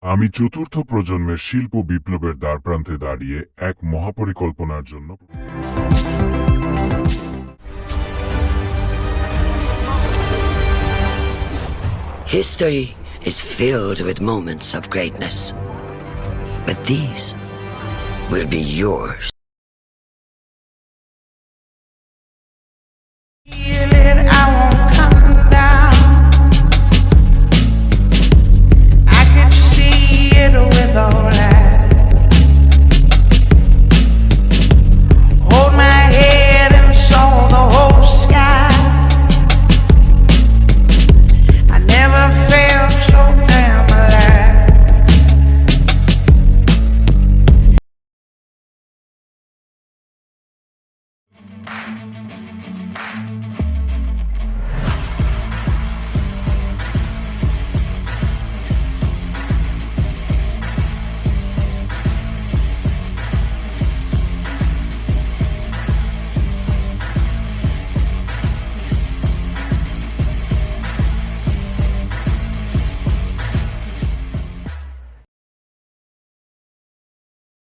আমি চতুর্থ প্রজন্মের শিল্প বিপ্লবের দ্বারপ্রান্তে দাঁড়িয়ে এক মহাপরিকল্পনার জন্য History is filled with moments of greatness, but these will be yours.